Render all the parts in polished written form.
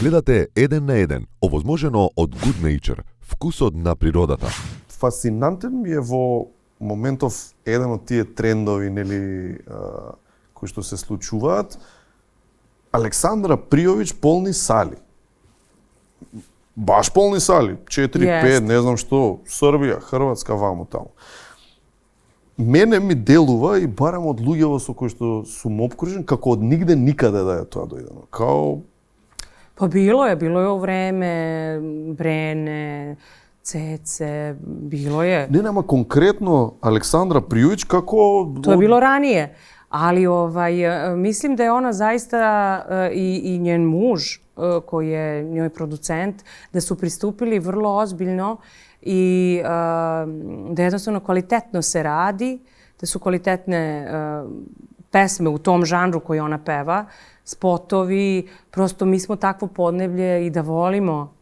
Гледате Еден на еден, овозможено од Good Nature, вкусот на природата. Фасцинантен ми е во моментов еден од тие трендови, нели, кои што се случуваат. Александра Пријовиќ полни сали. Баш полни сали. 4-5, не знам што, Србија, Хрватска, ваму таму. Мене ми делува и барем од луѓето со кои што сум опкружен, како од нигде никаде да е тоа дојдено. Као... Pa bilo je u vreme Brene, Cece, bilo je. Не, нема конкретно Александра Пријовиќ како... To je bilo ranije, ali mislim da je ona zaista i njen muž koji je njoj producent, da su pristupili vrlo ozbiljno i da jednostavno kvalitetno se radi, da su kvalitetne pesme u tom žanru koji ona peva, spotovi, prosto mi smo takvo podneblje i da volimo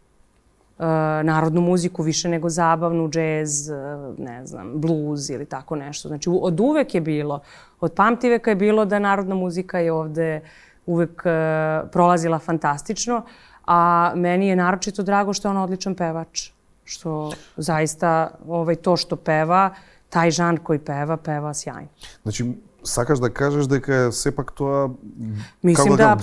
narodnu muziku više nego zabavnu, džez, ne znam, bluz ili tako nešto. Znači, od uvek je bilo, od pamtiveka je bilo da narodna muzika je ovde uvek prolazila fantastično, a meni je naročito drago što je ona odličan pevač. Što zaista to što peva, taj žanr koji peva sjajno. Значи, сакаш да кажеш дека е сепак тоа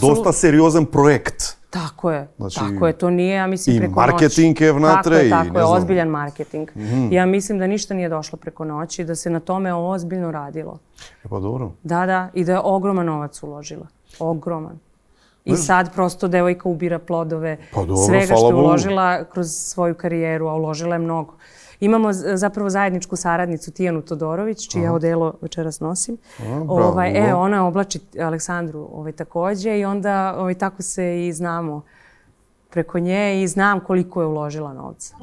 доста сериозен проект. Tako je, tako je. To nije, ja mislim, preko noći. I marketing je внатре. Tako je, ozbiljan marketing. Ja mislim da ništa nije došlo preko noći, da se na tome ozbiljno radilo. Pa dobro. Da, i da je ogroman novac uložila. Ogroman. I sad prosto devojka ubira plodove svega što je uložila kroz svoju karijeru, a uložila je mnogo. Imamo zapravo zajedničku saradnicu Tijanu Todorović, čije odelo večeras nosim. Ona oblači Aleksandru takođe i onda tako se i znamo preko nje i znam koliko je uložila novca.